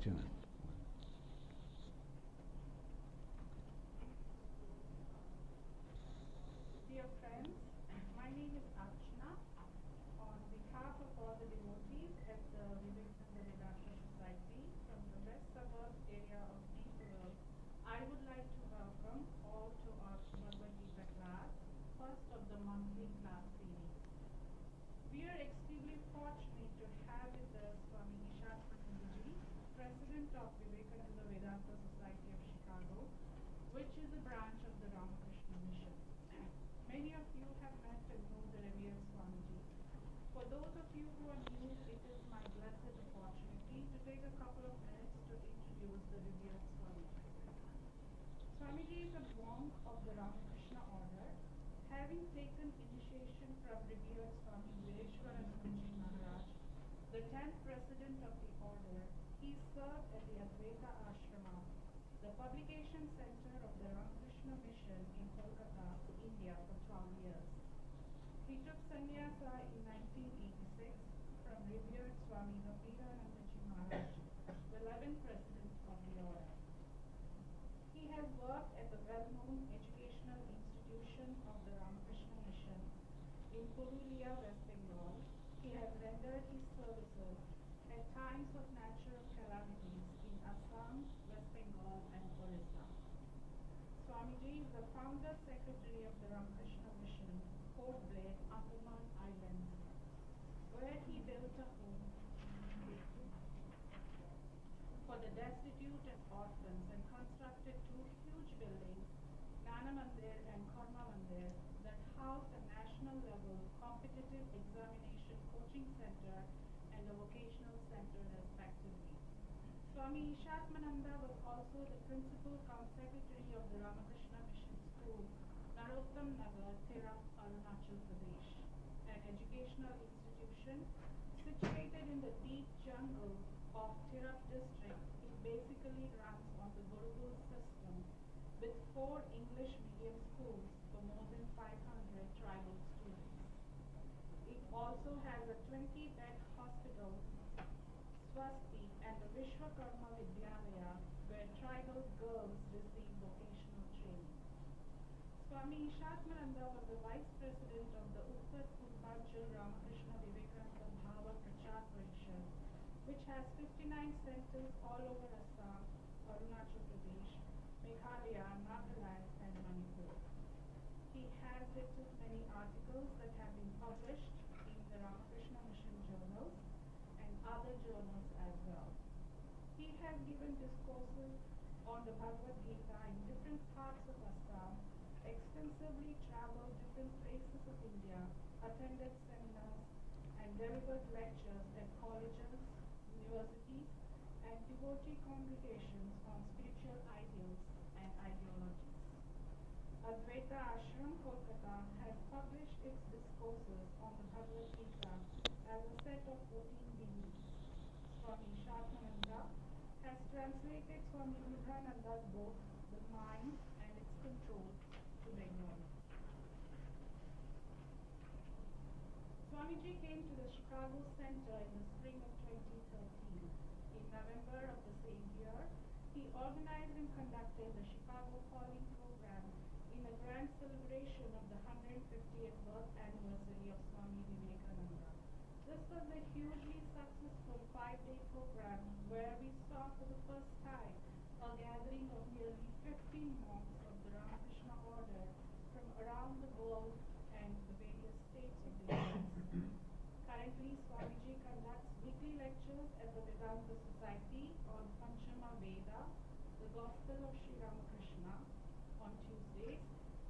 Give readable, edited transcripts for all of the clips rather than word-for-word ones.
afternoon. Dear friends, my name is Archana. On behalf of all the devotees at the Vivekananda Vedanta Society from the West Suburbs area of Deepavali, I would like to welcome all to our Bhagavad Gita class, first of the monthly class series. We are extremely fortunate to have with us Swami Ishatmananda, President of Vivekananda Vedanta Society of Chicago, which is a branch of the Ramakrishna Mission. Many of you have met and know the revered Swamiji. For those of you who are new, it is my blessed opportunity to take a couple of minutes to introduce the revered Swamiji. Swamiji is a monk of the Ramakrishna order. Having taken initiation from revered Swami Vivekananda Maharaj, the 10th president of the order, he served at the Advaita Ashrama, the publication center of the Ramakrishna Mission in Kolkata, India for 12 years. He took sannyasa in 1986 from revered Swami Vivekananda Maharaj, the 11th president of the order. He has worked at the well-known educational institution of the Ramakrishna Mission in Purulia, West Bengal. He has rendered his services at times of natural calamities in Assam, West Bengal, and Orissa. Swamiji is the founder secretary of the Ramakrishna Mission, Port Blair, Andaman Islands, where he built a home for the destitute and orphans and constructed two huge buildings, Jnana Mandir and Karma Mandir, that house a national level competitive examination coaching center and a vocational center respectively. Swami Ishatmananda was also the principal secretary of the Ramakrishna Mission School, Narottam Nagar, Tirap, Arunachal Pradesh, an educational institution situated in the deep jungle of Tirap district. It basically runs on the Gurukul system with 4 English medium schools for more than 500 tribal students. It also has a 20-bed hospital, Swasti, and the Vishwakarma Vidyalaya, where tribal girls receive vocational training. Swami Ishatmananda was the vice president of the Uttar Purvanchal Ramakrishna Vivekananda Bhava Prachar Parishad, which has 59 centers all over Assam, Arunachal Pradesh, Meghalaya, Nagaland, and Manipur. He has written many articles that have been published in the Ramakrishna Mission journals and other journals as well. He has given discourses on the Bhagavad Gita in different parts of Assam, extensively traveled different places of India, attended seminars, and delivered lectures at colleges, universities, and devotee congregations on spiritual ideals and ideologies. Advaita Ashram, Kolkata, has published its discourses on the Bhagavad Gita as a set of 14 beliefs. Swami Ishatmananda has translated Swami Vivekananda's book, The Mind and Its Control, to Bengali. Swamiji came to the Chicago Center in the spring of 2013. In November of the same year, he organized and conducted the Chicago Calling Program in a grand celebration of the 150th birth anniversary of Swami Vivekananda. This was a hugely successful 5-day program where we saw for the first time a gathering of nearly 50 monks of the Ramakrishna order from around the world and the various states of the US. Currently, Swamiji conducts weekly lectures at the Vedanta Society on Panchama Veda, the Gospel of Sri Ramakrishna, on Tuesdays,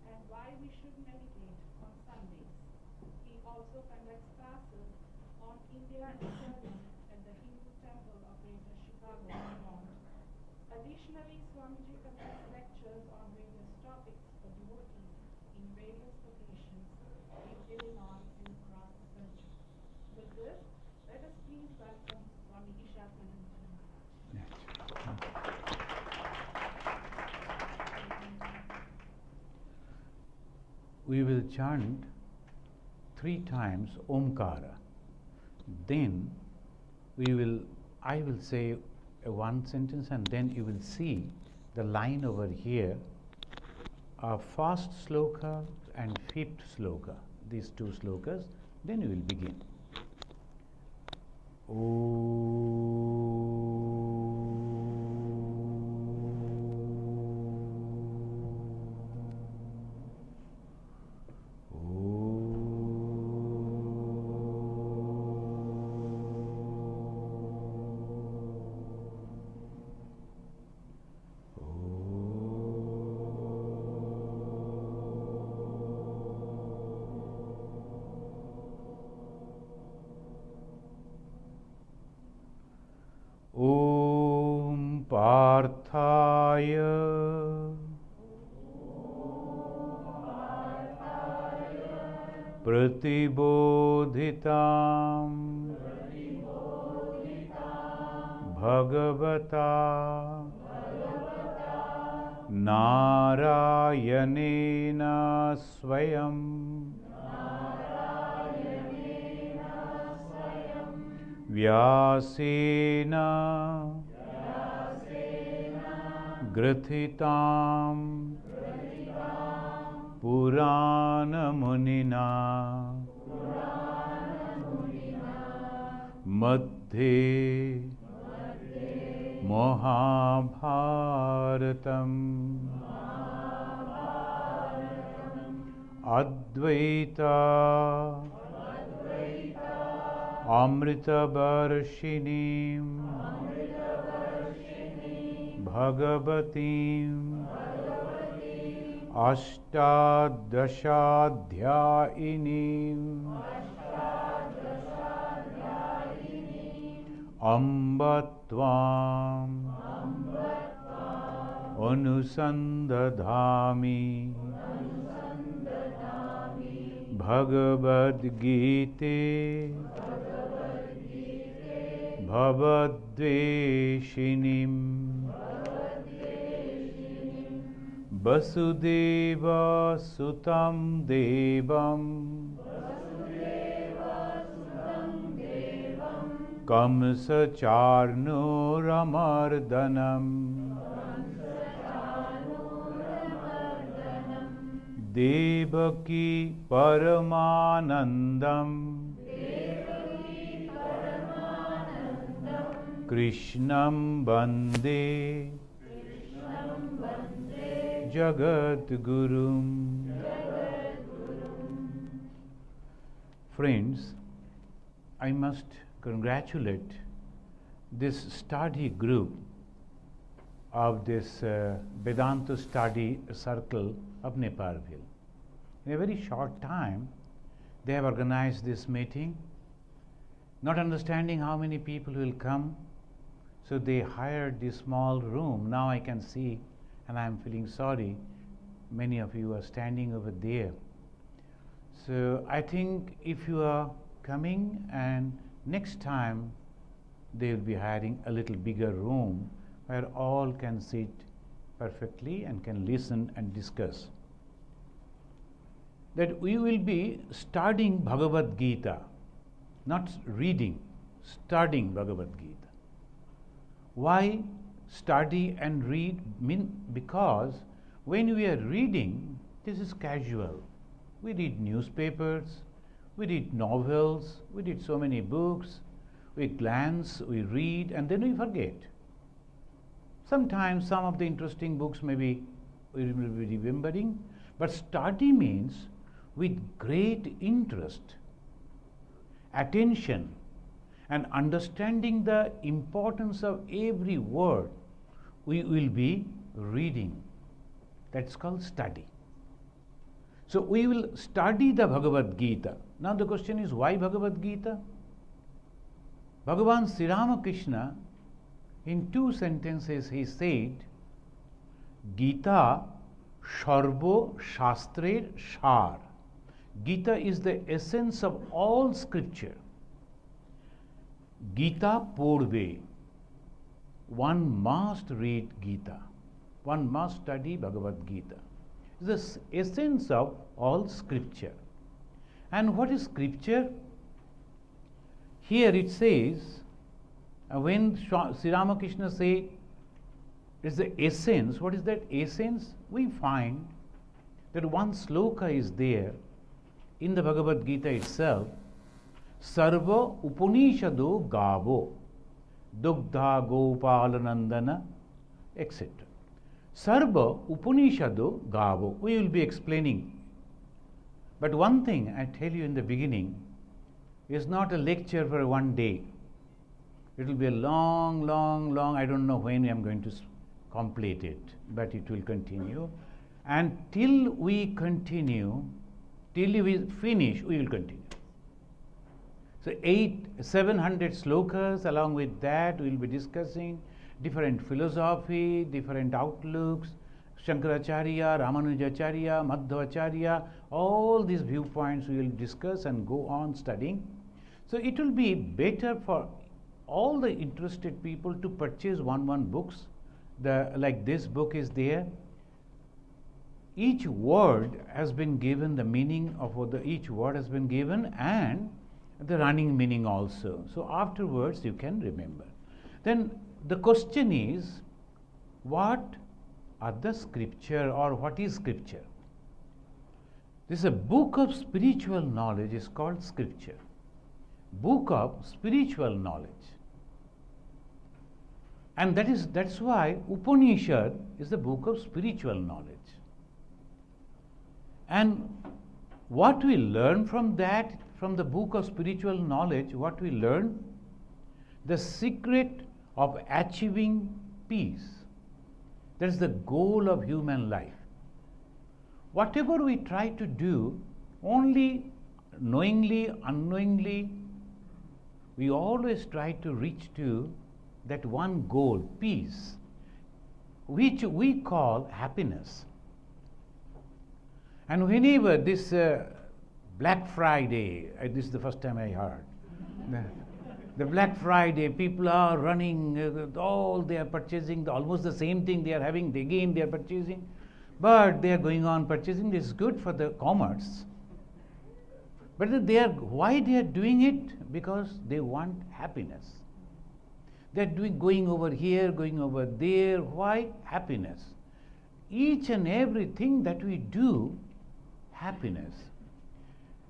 and why we should meditate on Sundays. He also conducts classes on India and Turkey at the Hindu Temple of Greater Chicago, Vermont. Additionally, Swamiji conducts lectures on various topics for devotees in various locations in Illinois and across the country. With this, let us please welcome Swami Ishatmananda. We will chant 3 times Omkara. Then I will say one sentence, and then you will see the line over here, first sloka and fifth sloka, these two slokas, then you will begin. Om Parthaya Pratibodhitam Bhagavata Narayanena Swayam Vyasena Grathitam Purana Munina Madhye Mahabharatam Advaita Amrita Varshinim Bhagavatim Ashtadashadhyayinim Ambatvam Anusandadhami Bhagavad Gita Bhavadveshinim Vasudeva Sutam Devam Kamsa Charno Ramardanam Devaki Paramanandam Krishnam Bande Jagat Gurum. Friends, I must congratulate this study group of this Vedanta study circle of Nepalville. In a very short time, they have organized this meeting, not understanding how many people will come, so they hired this small room. Now I can see, and I am feeling sorry, many of you are standing over there. So I think if you are coming, and next time they will be hiring a little bigger room where all can sit perfectly and can listen and discuss. That we will be studying Bhagavad Gita, not reading, studying Bhagavad Gita. Why study and read? Because when we are reading, this is casual. We read newspapers, we read novels, we read so many books, we glance, we read, and then we forget. Sometimes some of the interesting books maybe we will be remembering, but study means with great interest, attention, and understanding the importance of every word, we will be reading. That's called study. So we will study the Bhagavad Gita. Now the question is, why Bhagavad Gita? Bhagavan Sri Ramakrishna, in 2 sentences he said, Gita Sharbo Shastrer Shar. Gita is the essence of all scripture. Gita Purve. One must read Gita. One must study Bhagavad Gita. It's the essence of all scripture. And what is scripture? Here it says, When Sri Ramakrishna say it's the essence, what is that essence? We find that one sloka is there in the Bhagavad Gita itself. Sarva Upanishado Gavo Dugdha Gopalanandana, etc. Sarva Upanishado Gavo. We will be explaining. But one thing I tell you in the beginning is not a lecture for one day. It will be a long, I don't know when I am going to complete it, but it will continue. And till we continue, till we finish, we will continue. So 700 slokas, along with that we will be discussing different philosophy, different outlooks, Shankaracharya, Ramanujacharya, Madhvacharya, all these viewpoints we will discuss and go on studying. So it will be better for all the interested people to purchase one books. Like this book is there. Each word has been given, the meaning of what each word has been given, and the running meaning also. So afterwards you can remember. Then the question is, what are the scripture, or what is scripture? This is a book of spiritual knowledge is called scripture. Book of spiritual knowledge. And that's why Upanishad is the book of spiritual knowledge. And what we learn from that, from the book of spiritual knowledge, what we learn? The secret of achieving peace. That is the goal of human life. Whatever we try to do, only knowingly, unknowingly, we always try to reach to that one goal, peace, which we call happiness. And whenever this Black Friday, this is the first time I heard, the Black Friday, people are running, all they are purchasing, almost the same thing they are having, again they are purchasing, but they are going on purchasing. This is good for the commerce. But why they are doing it? Because they want happiness. They are going over here, going over there. Why? Happiness. Each and everything that we do, happiness.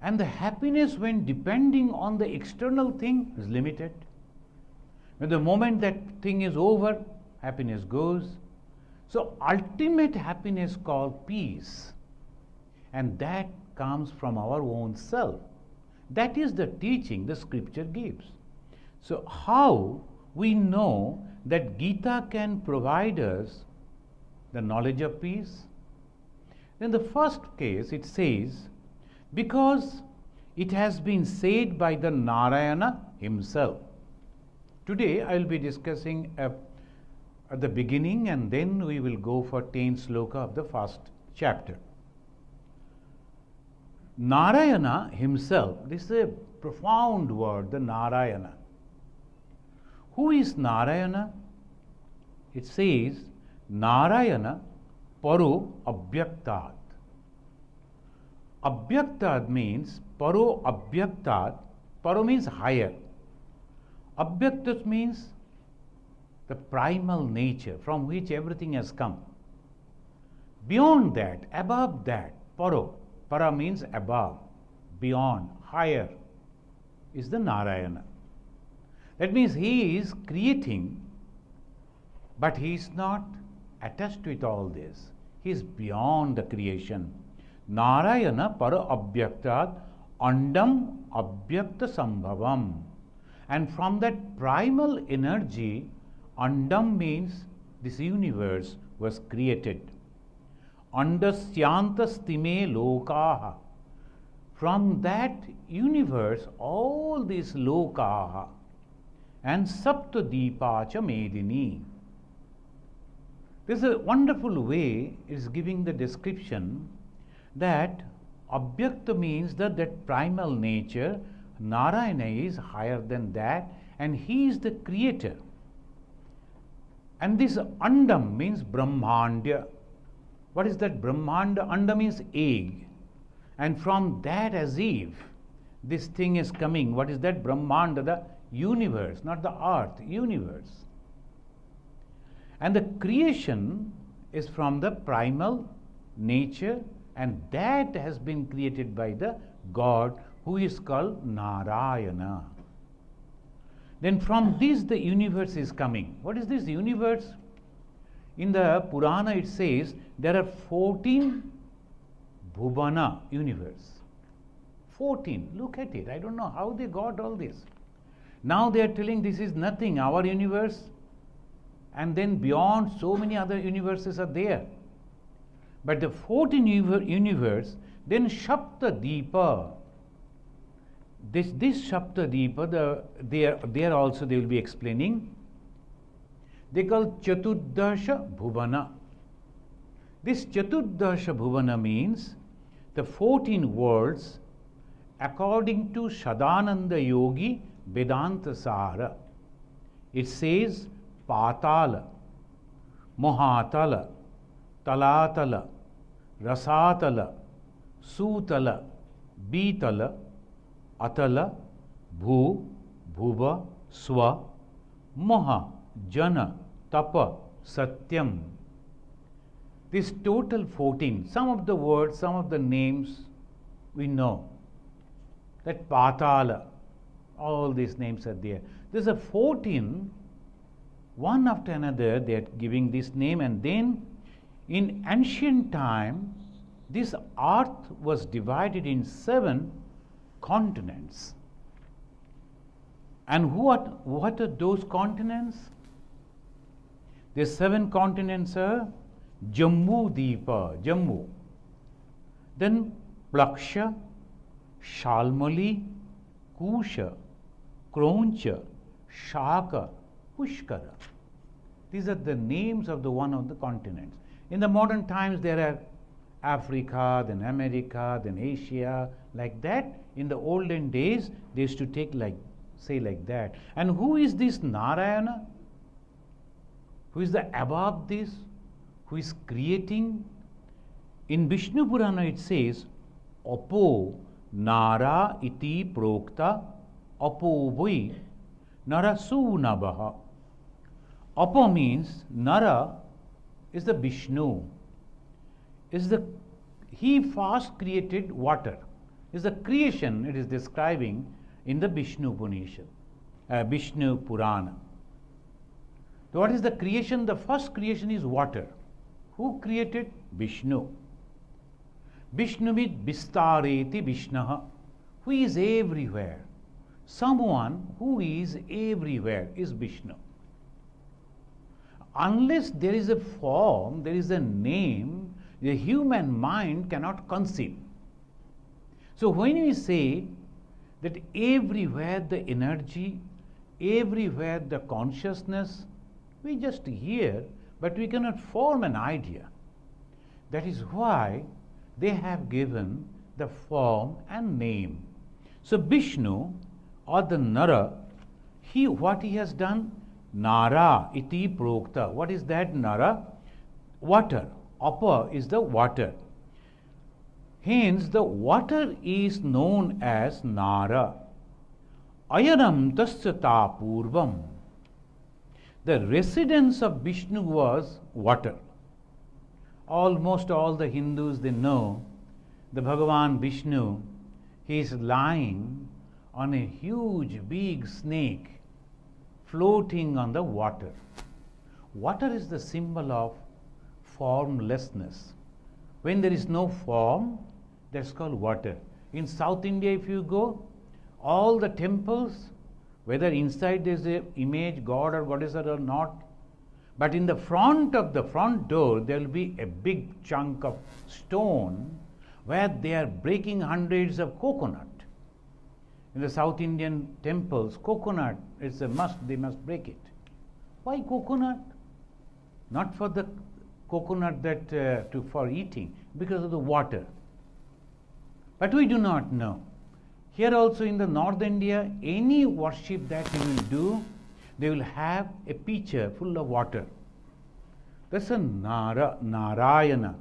And the happiness, when depending on the external thing, is limited. When the moment that thing is over, happiness goes. So ultimate happiness called peace. And that comes from our own self. That is the teaching the scripture gives. So how we know that Gita can provide us the knowledge of peace? In the first case it says, because it has been said by the Narayana himself. Today I will be discussing at the beginning, and then we will go for 10 sloka of the first chapter. Narayana himself, this is a profound word, the Narayana. Who is Narayana? It says, Narayana Paro Abhyaktat. Abhyaktat means, Paro Abhyaktat, Paro means higher. Abhyaktat means the primal nature from which everything has come. Beyond that, above that, Paro. Para means above, beyond, higher, is the Narayana. That means he is creating, but he is not attached with all this. He is beyond the creation. Narayana para abhyaktat andam abhyakta sambhavam. And from that primal energy, andam means this universe was created. Andasyantasthime lokaha. From that universe, all these lokaha and saptadipacha medini. This is a wonderful way, it is giving the description that abhyakta means that primal nature, Narayana is higher than that, and he is the creator. And this andam means brahmandya. What is that Brahmanda? Anda means egg. And from that as if this thing is coming. What is that? Brahmanda, the universe, not the earth, universe. And the creation is from the primal nature, and that has been created by the God who is called Narayana. Then from this the universe is coming. What is this universe? In the Purana it says there are 14 Bhuvana universe. 14. Look at it. I don't know how they got all this. Now they are telling this is nothing, our universe, and then beyond so many other universes are there. But the 14 universe, then Shaptadipa. This Shaptadipa, there also they will be explaining. They call Chaturdasha Bhuvana. This Chaturdasha Bhuvana means the 14 worlds according to Shadananda Yogi Vedanta Sara. It says Patala, Mohatala, Talatala, Rasatala, Sutala, Bitala, Atala, Bhu, Bhuva, Swa, Moha, Jana, Tapa, Satyam. This total 14, some of the words, some of the names we know. That Patala, all these names are there. There's a 14, one after another they are giving this name, and then in ancient time this earth was divided in 7 continents. And what are those continents? The 7 continents are Jammu Deepa, Jammu. Then Plaksha, Shalmali, Kusha, Kroncha, Shaka, Pushkara. These are the names of the one of the continents. In the modern times there are Africa, then America, then Asia, like that. In the olden days they used to say like that. And who is this Narayana? Who is the above this? Who is creating? In Vishnu Purana it says, Apo Nara iti prokta Apo voi Narasunabha. Apo means Nara is the Vishnu. He first created water. Is the creation it is describing in the Vishnu Purana. So what is the creation? The first creation is water. Who created? Vishnu. Vishnu means Vistareti Vishnaha, who is everywhere. Someone who is everywhere is Vishnu. Unless there is a form, there is a name, the human mind cannot conceive. So when we say that everywhere the energy, everywhere the consciousness, we just hear, but we cannot form an idea. That is why they have given the form and name. So Vishnu or the Nara, what he has done? Nara iti prokta. What is that Nara? Water. Apa is the water. Hence the water is known as Nara. Ayanam tasyata purvam. The residence of Vishnu was water. Almost all the Hindus, they know the Bhagavan Vishnu, he is lying on a huge big snake floating on the water. Water is the symbol of formlessness. When there is no form, that's called water. In South India, if you go, all the temples, whether inside there is an image, God or goddess or not, but in the front of the front door, there will be a big chunk of stone where they are breaking hundreds of coconut. In the South Indian temples, coconut is a must, they must break it. Why coconut? Not for the coconut for eating, because of the water. But we do not know. Here also in the North India, any worship that you will do, they will have a pitcher full of water. That's a Narayana.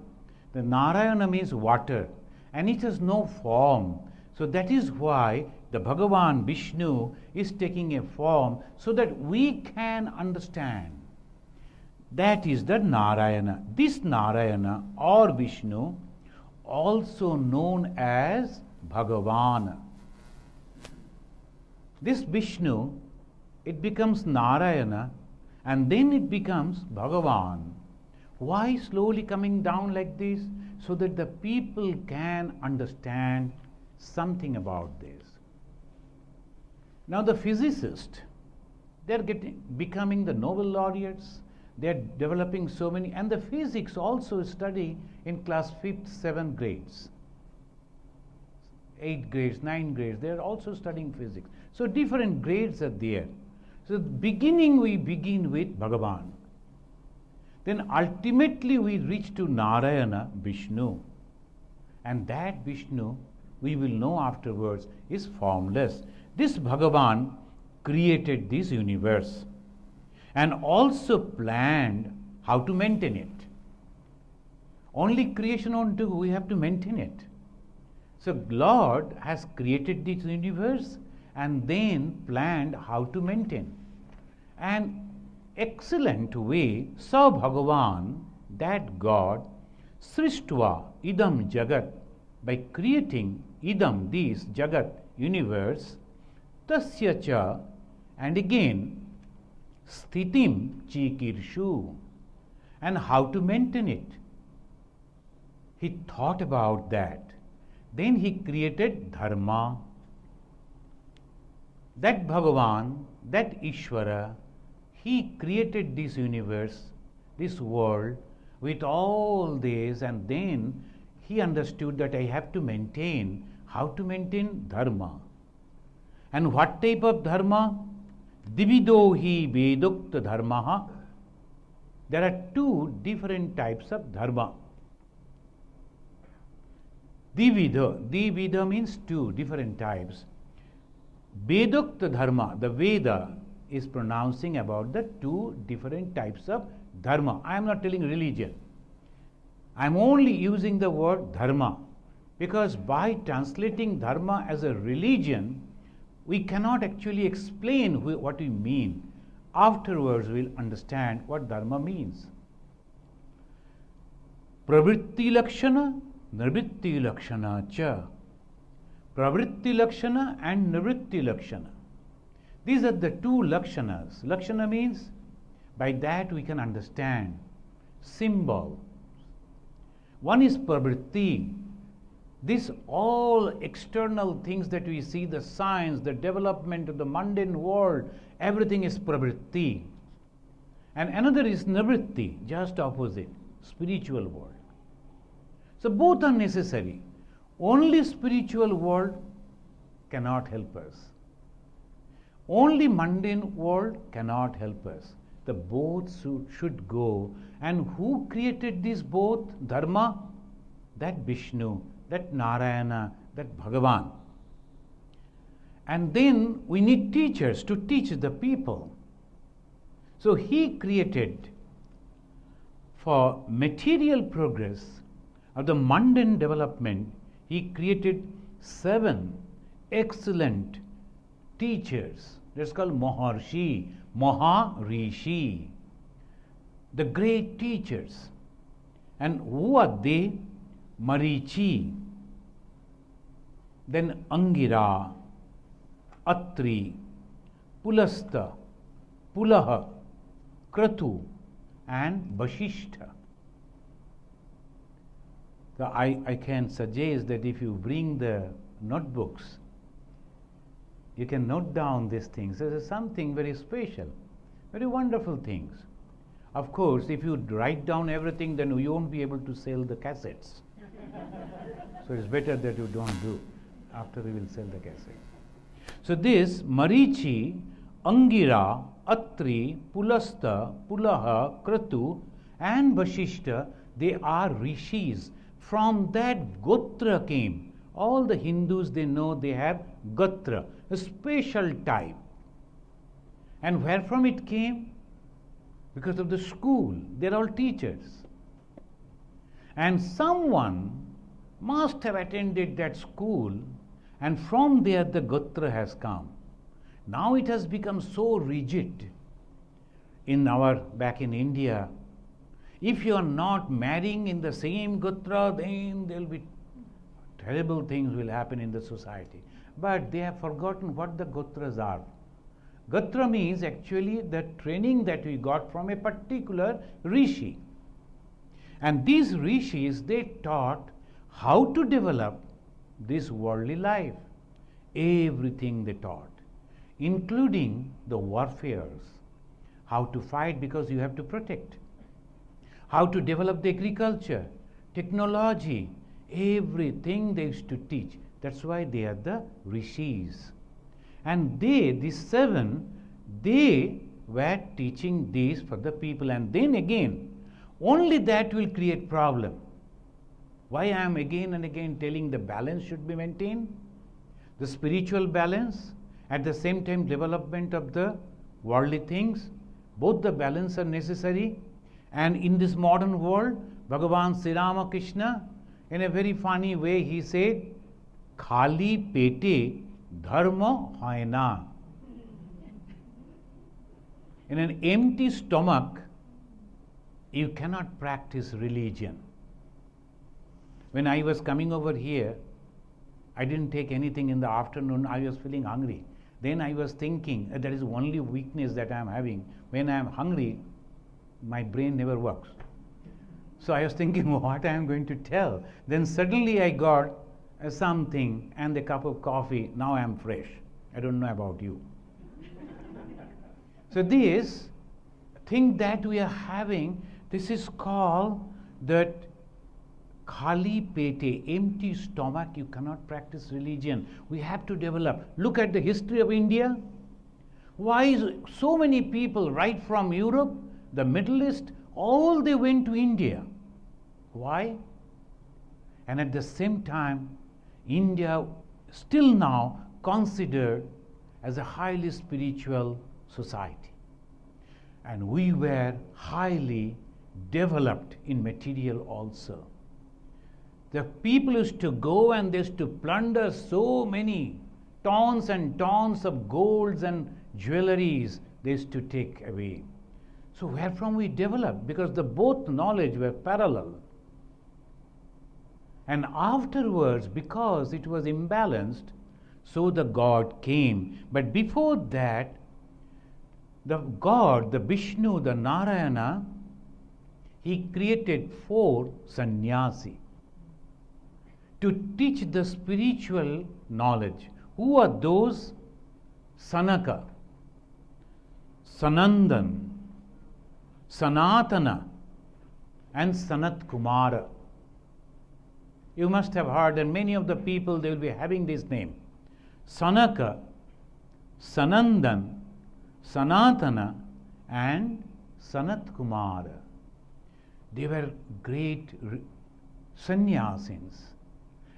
The Narayana means water, and it has no form. So that is why the Bhagavan Vishnu is taking a form so that we can understand. That is the Narayana. This Narayana or Vishnu, also known as Bhagavan. This Vishnu, it becomes Narayana and then it becomes Bhagavan. Why slowly coming down like this? So that the people can understand something about this. Now the physicists, they are becoming the Nobel laureates. They are developing so many, and the physics also study in class 5th, 7th grades, 8 grades, 9 grades. They are also studying physics. So different grades are there. So beginning we begin with Bhagavan. Then ultimately we reach to Narayana, Vishnu. And that Vishnu, we will know afterwards, is formless. This Bhagavan created this universe and also planned how to maintain it. Only creation won't do, we have to maintain it. So Lord has created this universe and then planned how to maintain. And excellent way, so Bhagavan, that God, Srishtva idam jagat, by creating idam, this jagat, universe, tasya cha, and again, sthitim chikirshu, and how to maintain it. He thought about that. Then he created dharma. That Bhagavan, that Ishvara, he created this universe, this world, with all this, and then he understood that I have to maintain. How to maintain? Dharma. And what type of dharma? Divido hi vedukta dharmaha. There are two different types of dharma. Divida means two different types. Vedukta dharma, the Veda is pronouncing about the two different types of dharma. I am not telling religion. I am only using the word dharma because by translating dharma as a religion, we cannot actually explain what we mean. Afterwards, we will understand what dharma means. Pravritti lakshana, nivritti lakshana cha. Pravritti lakshana and nivritti lakshana. These are the two lakshanas. Lakshana means, by that we can understand symbol. One is pravritti. This all external things that we see, the science, the development of the mundane world, everything is pravritti. And another is nivritti, just opposite, spiritual world. So both are necessary. Only spiritual world cannot help us. Only mundane world cannot help us. The both should go. And who created these both? Dharma, that Vishnu, that Narayana, that Bhagavan. And then we need teachers to teach the people. So he created for material progress of the mundane development, he created 7 excellent teachers. That's called Maharshi, Maharishi, the great teachers. And who are they? Marichi, then Angira, Atri, Pulasta, Pulaha, Kratu, and Vashishta. So I can suggest that if you bring the notebooks, you can note down these things. This is something very special, very wonderful things. Of course, if you write down everything, then you won't be able to sell the cassettes. So it's better that you don't do. After we will sell the cassettes. So this Marichi, Angira, Atri, Pulasta, Pulaha, Kratu, and Vashishta, they are rishis. From that Gotra came. All the Hindus, they know they have Gotra, a special type. And where from it came? Because of the school. They're all teachers. And someone must have attended that school And from there the Gotra has come. Now it has become so rigid back in India. If you are not marrying in the same Gotra, then there will be terrible things will happen in the society. But they have forgotten what the Gotras are. Gotra means actually the training that we got from a particular rishi. And these rishis, they taught how to develop this worldly life. Everything they taught, including the warfares, how to fight because you have to protect, how to develop the agriculture, technology, everything they used to teach. That's why they are the rishis. And these 7, they were teaching this for the people. And then again, only that will create problem. Why I am again and again telling the balance should be maintained? The spiritual balance, at the same time development of the worldly things, both the balance are necessary. And in this modern world, Bhagavan Sri Ramakrishna, in a very funny way, he said, Khali pete dharma hoy na. In an empty stomach, you cannot practice religion. When I was coming over here, I didn't take anything in the afternoon. I was feeling hungry. Then I was thinking that is the only weakness that I am having. When I am hungry, my brain never works. So I was thinking what I am going to tell. Then suddenly I got something and a cup of coffee. Now I am fresh. I don't know about you. So this thing that we are having, this is called that Khali pete, empty stomach, you cannot practice religion. We have to develop. Look at the history of India. Why is so many people right from Europe, the Middle East, all they went to India? Why? And at the same time, India still now considered as a highly spiritual society. And we were highly developed in material also. The people used to go and they used to plunder so many tons and tons of golds and jewelries they used to take away. So where from we developed? Because the both knowledge were parallel. And afterwards, because it was imbalanced, so the God came. But before that, the God, the Vishnu, the Narayana, he created 4 sannyasi to teach the spiritual knowledge. Who are those? Sanaka, Sanandan, Sanatana, and Sanat Kumara. You must have heard, and many of the people, they will be having this name. Sanaka, Sanandan, Sanatana, and Sanat Kumara. They were great sannyasins.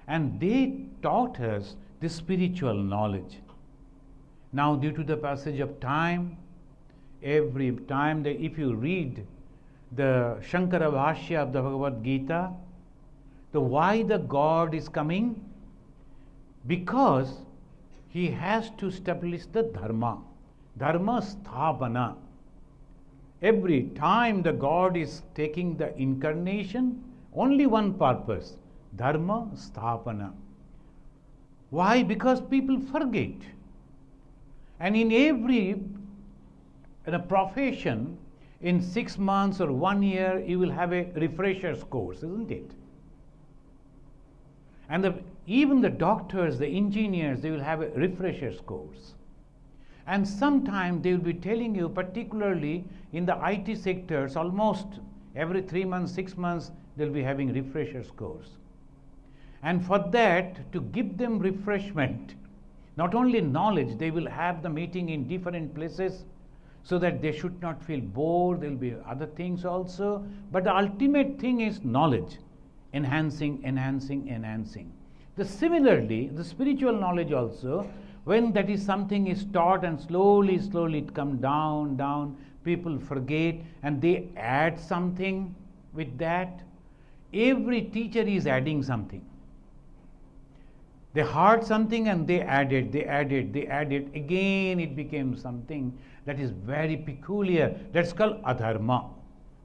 And they taught us the spiritual knowledge. Now, due to the passage of time, every time that if you read the Shankara Bhashya of the Bhagavad Gita, the why the God is coming? Because he has to establish the dharma. Dharma sthapana. Every time the God is taking the incarnation, only one purpose. Dharma sthapana. Why? Because people forget. And in a profession, in 6 months or 1 year, you will have a refresher's course, isn't it? And even the doctors, the engineers, they will have a refresher's course. And sometimes they will be telling you, particularly in the IT sectors, almost every 3 months, 6 months, they will be having refresher's course. And for that, to give them refreshment, not only knowledge, they will have the meeting in different places so that they should not feel bored. There will be other things also. But the ultimate thing is knowledge, enhancing. Similarly, the spiritual knowledge also, when that is something is taught and slowly it comes down, people forget and they add something with that. Every teacher is adding something. They heard something and they added. Again it became something that is very peculiar. That's called adharma.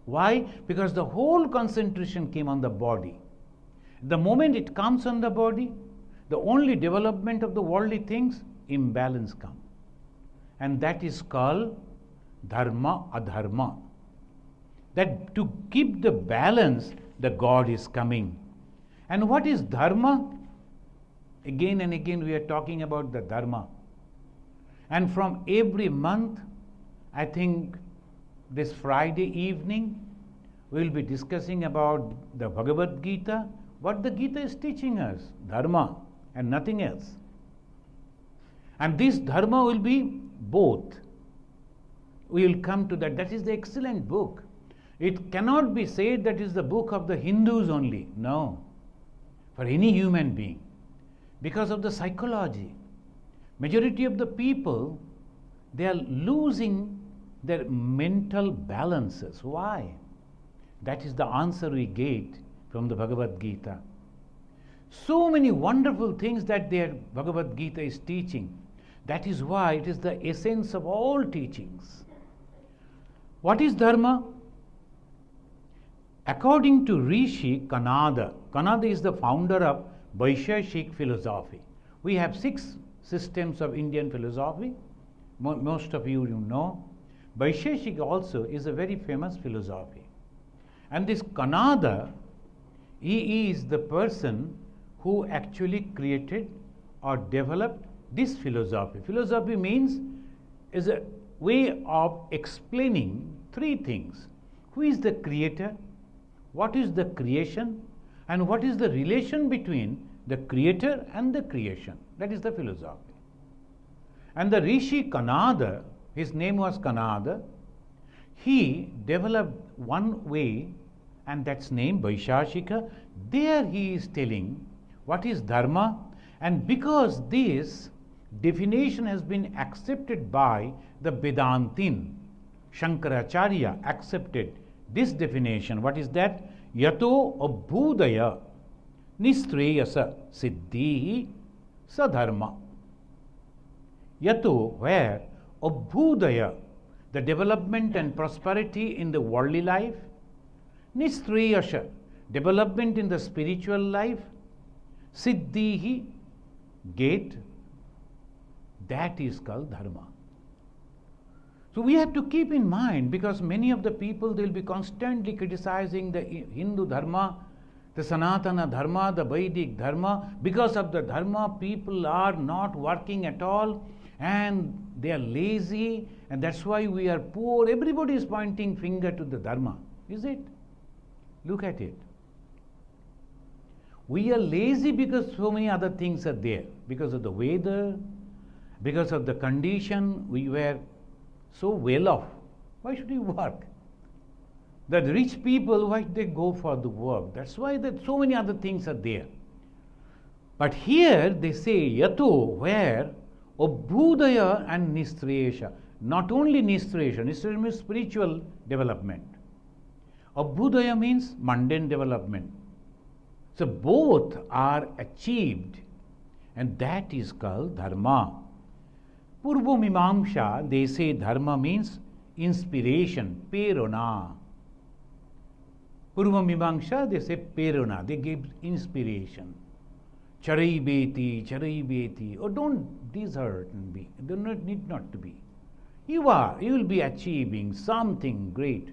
Why? Because the whole concentration came on the body. The moment it comes on the body, the only development of the worldly things, imbalance comes. And that is called dharma, adharma. That to keep the balance, the God is coming. And what is dharma? Again and again we are talking about the dharma. And from every month, I think this Friday evening, we will be discussing about the Bhagavad Gita, what the Gita is teaching us, dharma and nothing else. And this dharma will be both. We will come to that. That is the excellent book. It cannot be said that is the book of the Hindus only. No. For any human being. Because of the psychology. Majority of the people, they are losing their mental balances. Why? That is the answer we get from the Bhagavad Gita. So many wonderful things that their Bhagavad Gita is teaching. That is why it is the essence of all teachings. What is dharma? According to Rishi Kanada, Kanada is the founder of Vaisheshik philosophy. We have 6 systems of Indian philosophy. Most of you know. Vaisheshik also is a very famous philosophy. And this Kanada, he is the person who actually created or developed this philosophy. Philosophy means is a way of explaining 3 things. Who is the creator? What is the creation? And what is the relation between the creator and the creation? That is the philosophy. And the Rishi Kanada, his name was Kanada, he developed one way, and that's named Vaishashika. There he is telling what is dharma, and because this definition has been accepted by the Vedantin, Shankaracharya accepted this definition. What is that? Yato abhudaya nistreyasa siddhi sadharma. Yato, where abhudaya, the development and prosperity in the worldly life, nistreyasa, development in the spiritual life, siddhi, gate, that is called dharma. So we have to keep in mind, because many of the people, they will be constantly criticizing the Hindu dharma, the Sanatana dharma, the Vedic dharma. Because of the dharma, people are not working at all and they are lazy, and that's why we are poor. Everybody is pointing finger to the dharma. Is it? Look at it. We are lazy because so many other things are there. Because of the weather, because of the condition, we were so well off. Why should we work? The rich people, why they go for the work? That's why that so many other things are there. But here they say yato, where abhudaya and nistreyesha. Not only nistreyesha, nistreyesha means spiritual development. Abhudaya means mundane development. So both are achieved, and that is called dharma. Purva Mimamsha, they say dharma means inspiration, perona. Purva Mimamsha, they say perona, they give inspiration. Charaibeti, charaibeti. Oh, don't desert and be. Do not need not to be. You will be achieving something great.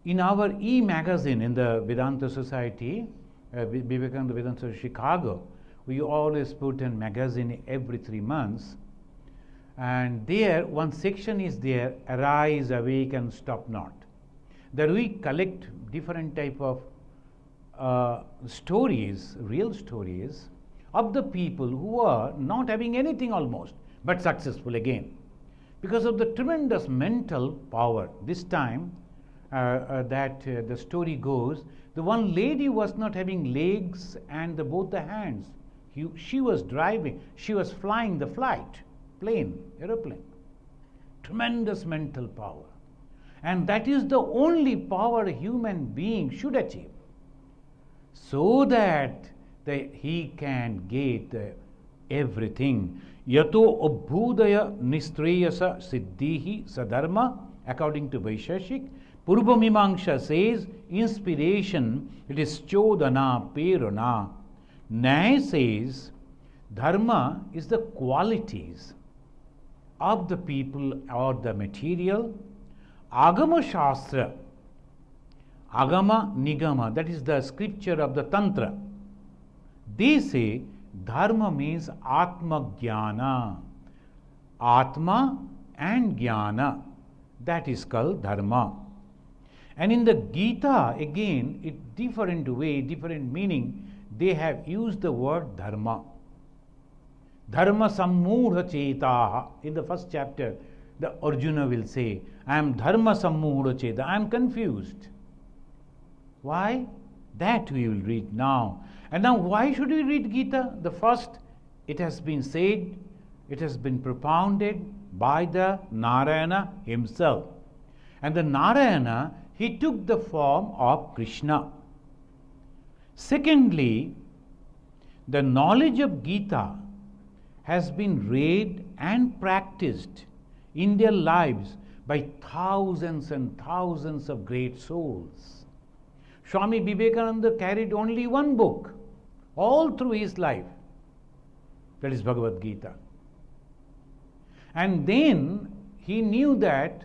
In our e-magazine in the Vedanta Society, Vivekananda Vedanta Chicago, we always put a magazine every 3 months. And there, one section is there, arise, awake, and stop not. There we collect different type of stories, real stories, of the people who are not having anything almost, but successful again. Because of the tremendous mental power. This time, the story goes, the one lady was not having legs and both the hands. She was driving, she was flying the flight. Aeroplane. Tremendous mental power. And that is the only power a human being should achieve, so that he can get the everything. Yato abhudaya nistreyasa siddhihi sadharma, according to Vaisheshik. Purvamimangsha says, inspiration, it is chodana, perana. Nyaya says, dharma is the qualities of the people or the material. Agama Shastra, Agama Nigama, that is the scripture of the Tantra. They say dharma means Atma Jnana. Atma and Jnana, that is called dharma. And in the Gita, again, it different way, different meaning, they have used the word dharma. Dharma sammudha chetaha. In the first chapter, the Arjuna will say, I am dharma sammudha cheta. I am confused. Why? That we will read now. And now why should we read Gita? The first, it has been said, it has been propounded by the Narayana himself. And the Narayana, he took the form of Krishna. Secondly, the knowledge of Gita has been read and practiced in their lives by thousands and thousands of great souls. Swami Vivekananda carried only one book all through his life, that is Bhagavad Gita. And then he knew that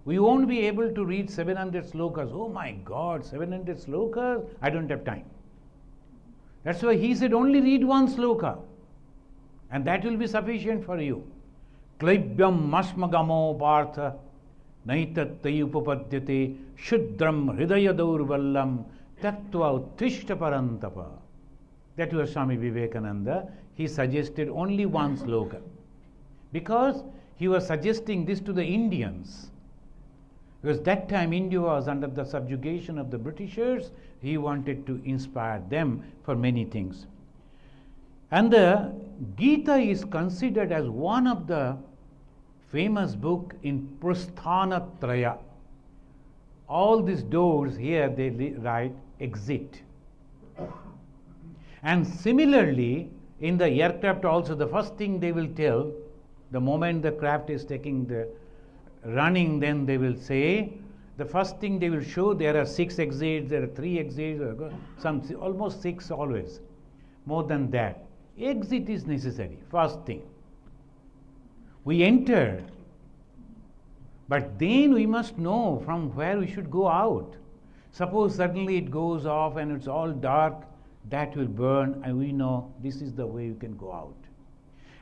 we won't be able to read 700 slokas. Oh my God, 700 slokas? I don't have time. That's why he said only read one sloka, and that will be sufficient for you. Klaibyam masmagamo partha naitat upapadyate shudram hridaya daurvallam tattva uttishta parantapa. That was Swami Vivekananda. He suggested only one sloka, because he was suggesting this to the Indians. Because that time India was under the subjugation of the Britishers, he wanted to inspire them for many things. And the Gita is considered as one of the famous book in Prasthana Traya. All these doors here they write exit. And similarly, in the aircraft also, the first thing they will tell, the moment the craft is taking the running, then they will say, the first thing they will show, there are 6 exits, there are 3 exits, some almost 6 always. More than that. Exit is necessary, first thing. We enter, but then we must know from where we should go out. Suppose suddenly it goes off and it's all dark, that will burn, and we know this is the way you can go out.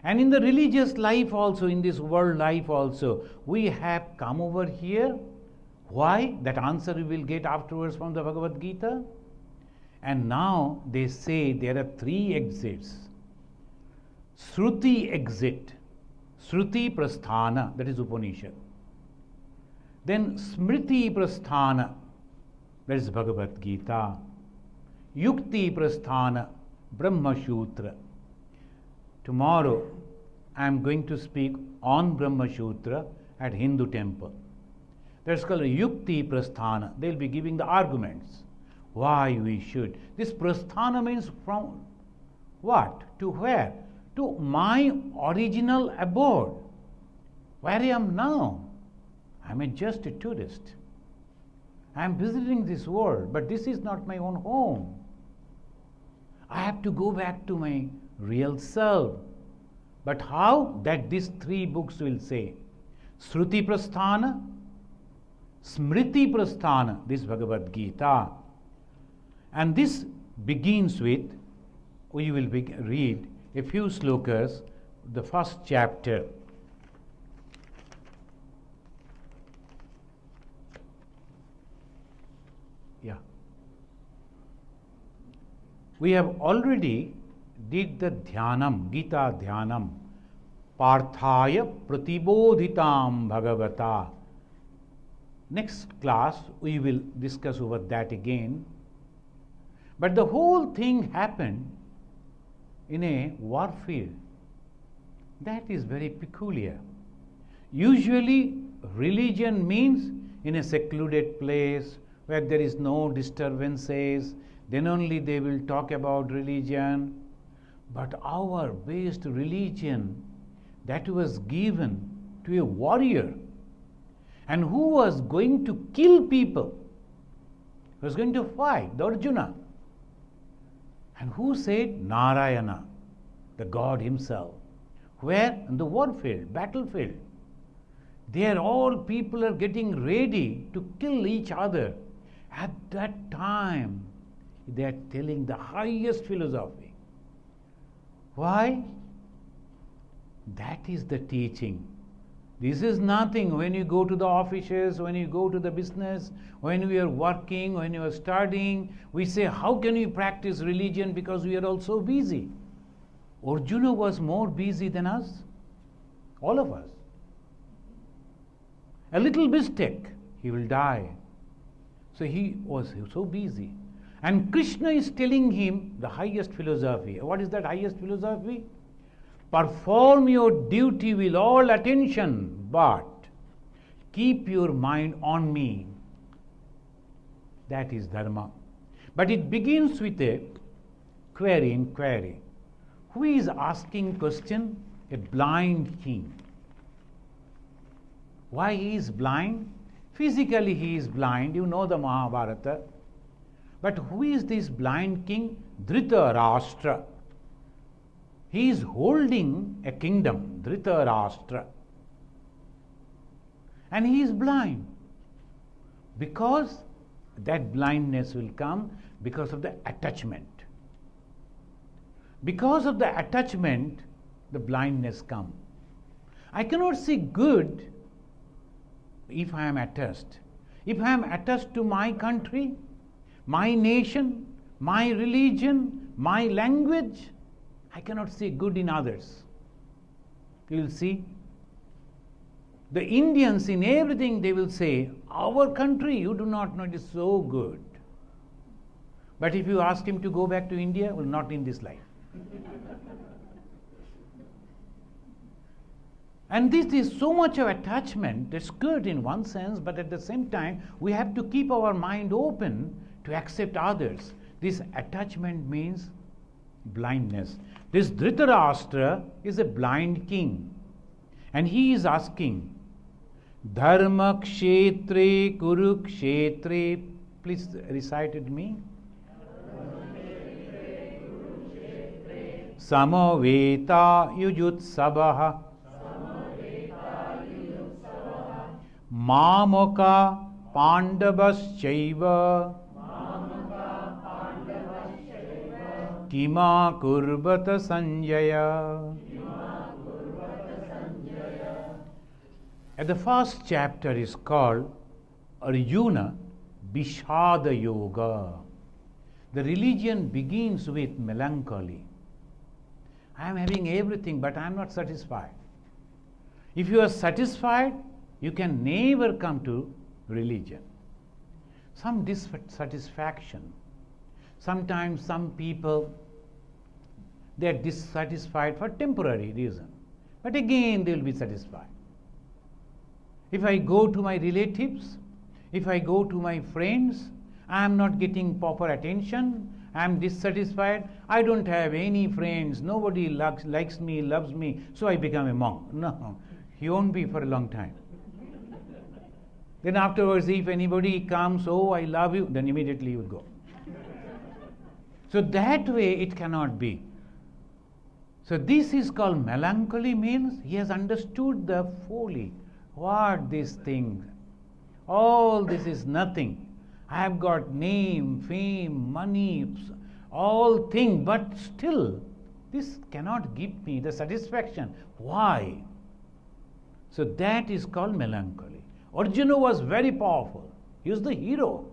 And in the religious life also, in this world life also, we have come over here. Why? That answer we will get afterwards from the Bhagavad Gita. And now they say there are 3 exits. Shruti exit, Shruti Prasthana, that is Upanishad. Then Smriti Prasthana, that is Bhagavad Gita. Yukti Prasthana, Brahma Sutra. Tomorrow I am going to speak on Brahma Sutra at Hindu temple. That's called Yukti Prasthana. They will be giving the arguments why we should. This Prasthana means from what? To where? To my original abode, where I am now. I am just a tourist. I am visiting this world, but this is not my own home. I have to go back to my real self. But how? That these 3 books will say. Shruti Prasthana, Smriti Prasthana, this Bhagavad Gita. And this begins with, we will read a few slokas, the first chapter. Yeah. We have already did the Dhyanam, Gita Dhyanam, Parthaya Pratibodhitam Bhagavata. Next class we will discuss over that again. But the whole thing happened in a warfare. That is very peculiar. Usually religion means in a secluded place where there is no disturbances, then only they will talk about religion. But our based religion that was given to a warrior and who was going to kill people, was going to fight, the Arjuna. And who said? Narayana, the God himself. Where? In the warfield, battlefield. There all people are getting ready to kill each other. At that time, they are telling the highest philosophy. Why? That is the teaching. This is nothing. When you go to the offices, when you go to the business, when we are working, when you are studying, we say, how can we practice religion because we are all so busy? Arjuna was more busy than us, all of us. A little mistake, he will die. So he was so busy. And Krishna is telling him the highest philosophy. What is that highest philosophy? Perform your duty with all attention, but keep your mind on me. That is dharma. But it begins with a inquiry. Who is asking question? A blind king. Why he is blind? Physically he is blind, you know the Mahabharata. But who is this blind king? Dhritarashtra. He is holding a kingdom, Dhritarashtra. And he is blind. Because that blindness will come because of the attachment. Because of the attachment, the blindness comes. I cannot see good if I am attached. If I am attached to my country, my nation, my religion, my language, I cannot see good in others. You will see. The Indians in everything they will say, our country, you do not know, it is so good. But if you ask him to go back to India, well, not in this life. And this is so much of attachment. That's good in one sense, but at the same time, we have to keep our mind open to accept others. This attachment means blindness. This Dhritarashtra is a blind king. And he is asking, Dharma kshetre kurukshetre. Please recite it me. Samaveta yujutsavaha. Mamaka pandavaschaiva. Kima kurbata sanjaya. At the first chapter is called Arjuna Vishada Yoga. The religion begins with melancholy. I am having everything, but I am not satisfied. If you are satisfied, you can never come to religion. Some dissatisfaction. Sometimes some people, they are dissatisfied for temporary reason. But again they will be satisfied. If I go to my relatives, if I go to my friends, I am not getting proper attention, I am dissatisfied, I don't have any friends, nobody likes me, loves me, so I become a monk. No, he won't be for a long time. Then afterwards, if anybody comes, oh, I love you, then immediately you will go. So that way it cannot be. So this is called melancholy, means he has understood the folly. What this thing? All this is nothing. I have got name, fame, money, all things, but still this cannot give me the satisfaction. Why? So that is called melancholy. Arjuna was very powerful. He was the hero.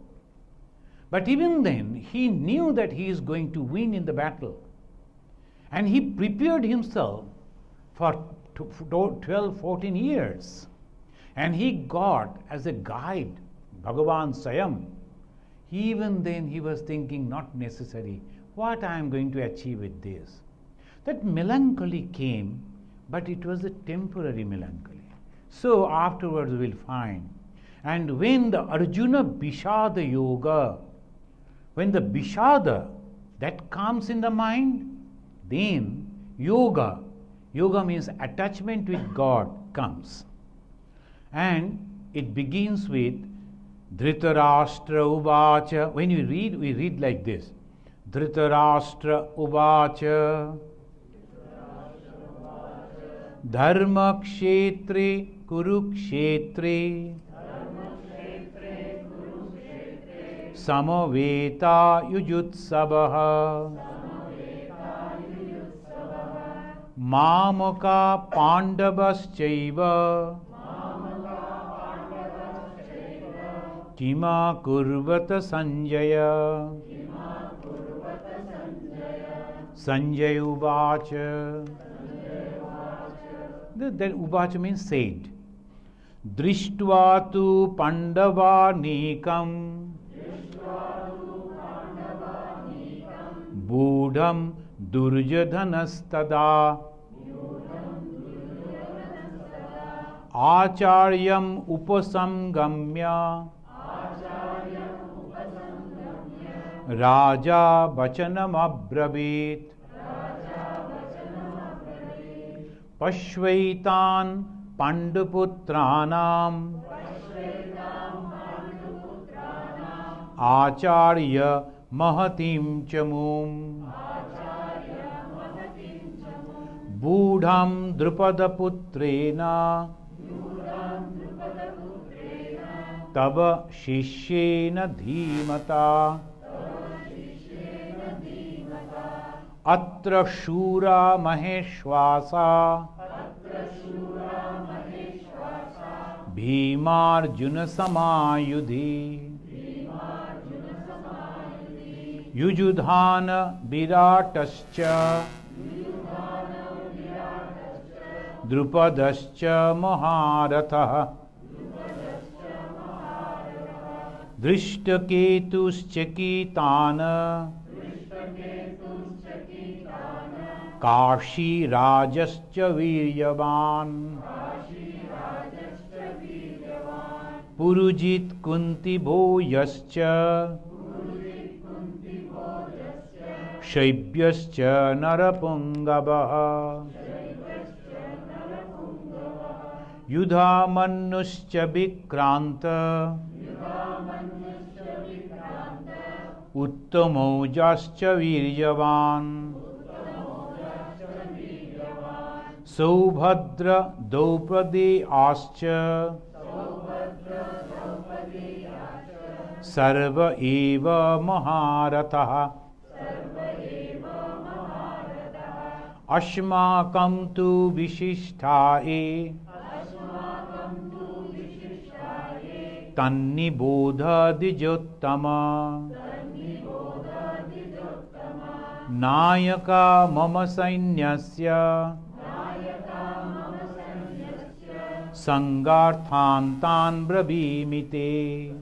But even then, he knew that he is going to win in the battle. And he prepared himself for 12, 14 years. And he got as a guide, Bhagavan Swayam. Even then he was thinking, not necessary, what I am going to achieve with this. That melancholy came, but it was a temporary melancholy. So afterwards we will find. And when the Arjuna Vishada Yoga, when the Vishada that comes in the mind, Then yoga means attachment with God comes. And it begins with Dhritarashtra Uvacha. When we read like this. Dhritarashtra Uvacha Dharma Kshetre Kurukshetre Samaveta Yujutsavaha Mamaka Pandavaschaiva Kima Kurvata Sanjaya Sanjay Uvacha. That Uvacha means said. Drishtva tu Pandavanikam Budham Durjadhanastada Acharyam Upasamgamya Raja Vachanam Abravit Pashvaitan Panduputranam Acharya Mahatim Chamum Budham Drupadaputrena Tava Shishyena Dhimata Atra Shura Maheshwasa Bhimarjuna Samayudhi Yujudhana Viratascha Drupadascha Maharatha Drishtaketuschakitana Kashi Rajascha Viryavan Purujit Kunti Bhoyascha Shaibhyascha Narapungavaha Yudhamannuscha Vikranta Uttamojascha Viryavan Saubhadra Draupadi Ascha Sarva Eva Maharatha Ashmakam tu Vishishtae Tanni Bodha Dijottama Nayaka Mama Sainyasya Sangarthantan Brabhimite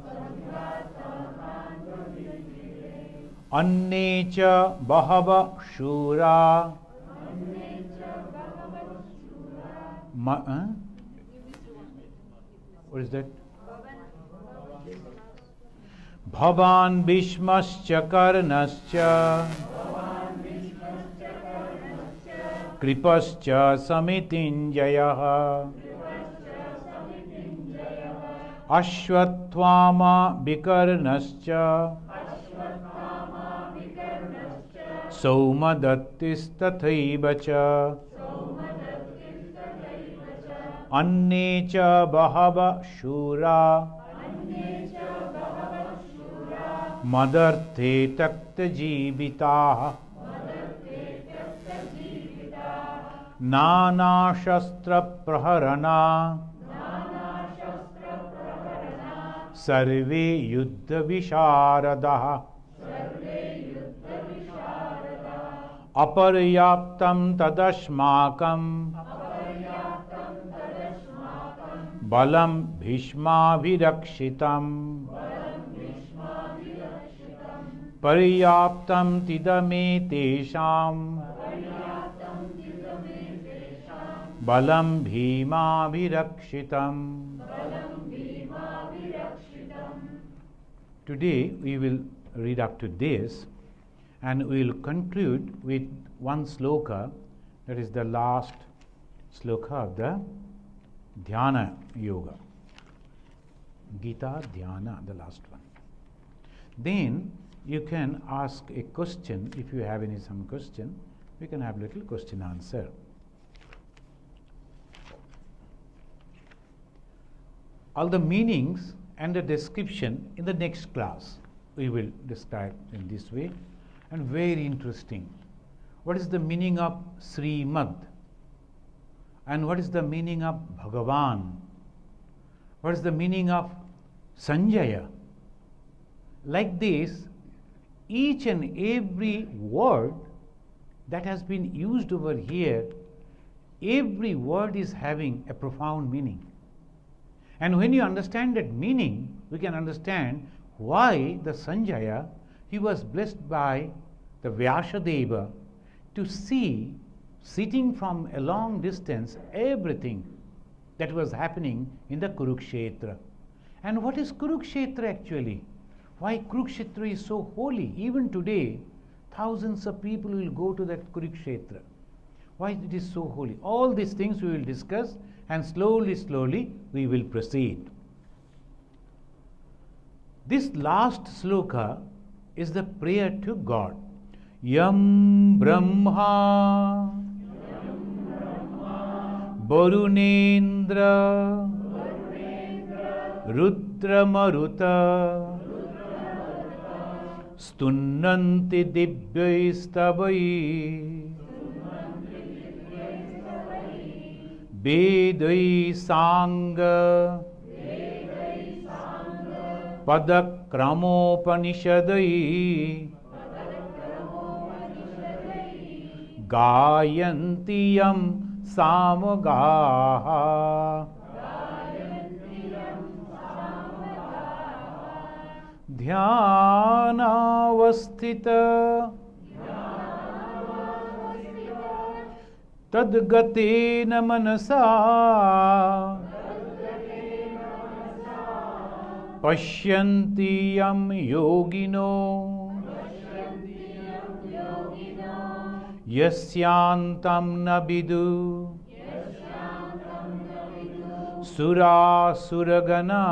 Annecha Bahava Shura What is that? Bhavan Bhishmascha Karnascha Kripascha Samitinjayaha Ashvathvama Vikarnascha Saumadattistatthaivacha Annecha Bahava Shura Madarte Takta Jivitaha Nana Shastra Praharana Sarve Yuddha Visharadaha Aparyaptam Tadashmakam Balam Bhishma Virakshitam Paryaptam Tidame Tesham Balam Bhima Virakshitam. Today we will read up to this and we will conclude with one sloka, that is the last sloka of the Dhyana Yoga. Gita Dhyana, the last one. Then you can ask a question. If you have some question, we can have little question answer. All the meanings and the description in the next class we will describe in this way, and very interesting. What is the meaning of Srimad? And what is the meaning of Bhagavan? What is the meaning of Sanjaya? Like this, each and every word that has been used over here, every word is having a profound meaning. And when you understand that meaning, we can understand why the Sanjaya, he was blessed by the Vyasadeva to see, sitting from a long distance, everything that was happening in the Kurukshetra. And what is Kurukshetra actually? Why Kurukshetra is so holy? Even today, thousands of people will go to that Kurukshetra. Why it is so holy? All these things we will discuss, and slowly we will proceed. This last sloka is the prayer to God. Yam Brahma Varunendra Rudra Maruta Stunnanti Divyaistavai Vedai Sangha Padakramopanishadai Gayantiyam Samagaha Dhyanavasthita Tadgatena Manasa Pashyantiyam Yogino Yasyantam Nabidu Sura Suragana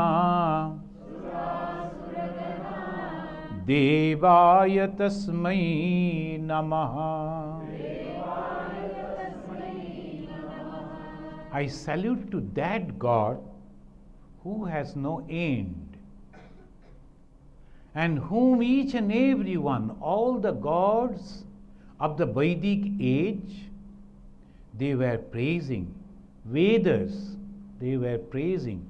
Devaya Tasmai Namaha. I salute to that God who has no end, and whom each and every one, all the gods of the Vedic age, they were praising. Vedas, they were praising.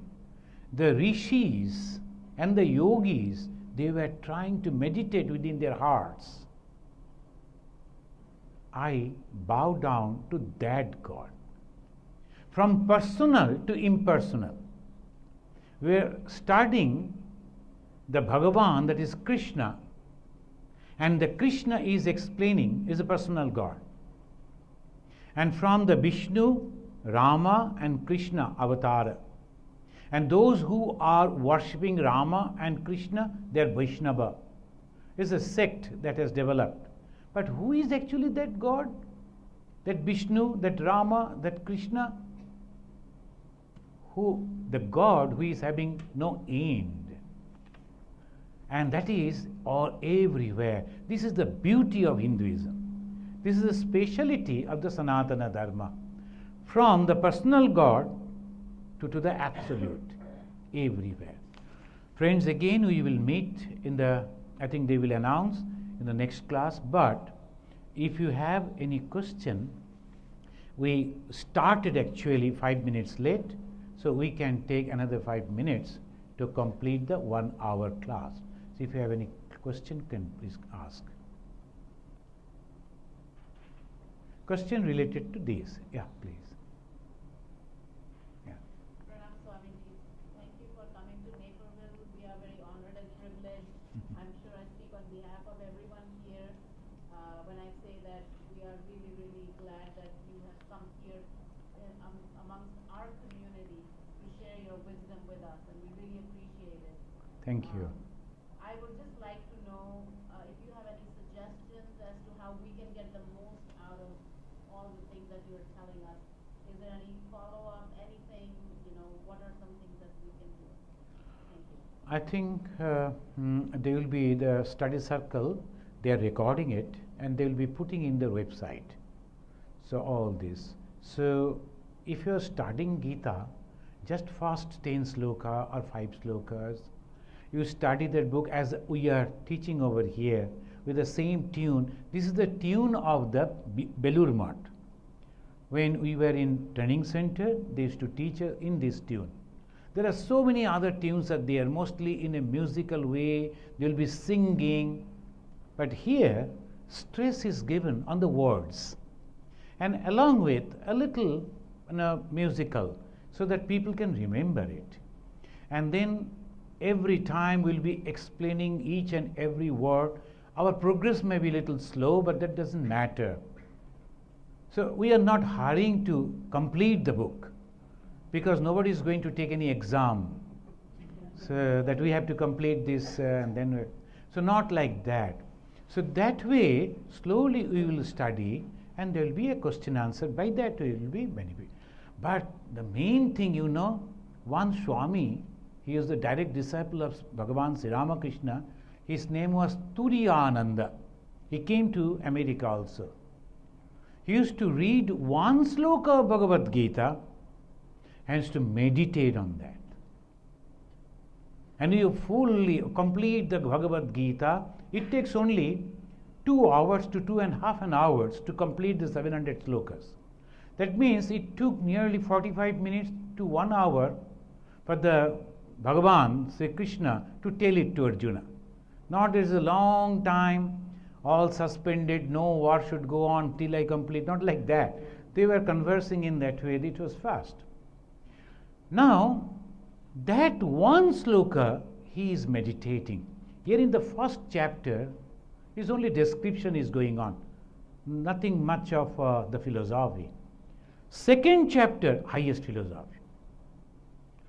The rishis and the yogis, they were trying to meditate within their hearts. I bow down to that God. From personal to impersonal. We are studying the Bhagavan, that is Krishna, and the Krishna is explaining, is a personal God. And from the Vishnu, Rama and Krishna Avatara. And those who are worshipping Rama and Krishna, they are Vaishnava. It's a sect that has developed. But who is actually that God? That Vishnu, that Rama, that Krishna? Who? The God who is having no end. And that is all everywhere. This is the beauty of Hinduism. This is the speciality of the Sanatana Dharma. From the personal God to the absolute, everywhere. Friends, again we will meet in the, I think they will announce in the next class, but if you have any question, we started actually 5 minutes late, so we can take another 5 minutes to complete the 1 hour class. So if you have any question, can please ask. Question related to this. Yeah, please. Pranam Swamiji, thank you for coming to Naperville. We are very honored and privileged. I'm sure I speak on behalf of everyone here when I say that we are really glad that you have come here amongst our community to share your wisdom with us, and we really appreciate it. Thank you. I would just like to know if you have any suggestions as to how we can get the most out follow up, anything, what are some things that we can do? Thank you. I think there will be the study circle, they are recording it and they will be putting in their website. So all this. So if you are studying Gita, just first 10 sloka or 5 slokas, you study that book as we are teaching over here with the same tune. This is the tune of the Belur Math. When we were in training center, they used to teach us in this tune. There are so many other tunes are there, mostly in a musical way, they will be singing. But here, stress is given on the words. And along with a little musical, so that people can remember it. And then every time we'll be explaining each and every word. Our progress may be a little slow, but that doesn't matter. So we are not hurrying to complete the book, because nobody is going to take any exam. So that we have to complete this and then. So not like that. So that way, slowly we will study and there will be a question answer. By that it will be benefit. But the main thing, one Swami, he is the direct disciple of Bhagavan Sri Ramakrishna. His name was Turiyananda. He came to America also. He used to read one sloka of Bhagavad Gita and used to meditate on that. And you fully complete the Bhagavad Gita. It takes only 2 hours to 2.5 hours to complete the 700 slokas. That means it took nearly 45 minutes to 1 hour for the Bhagavan, Sri Krishna, to tell it to Arjuna. Not as a long time, all suspended, no war should go on till I complete, not like that. They were conversing in that way, it was fast. Now, that one sloka, he is meditating. Here in the first chapter, his only description is going on. Nothing much of the philosophy. Second chapter, highest philosophy.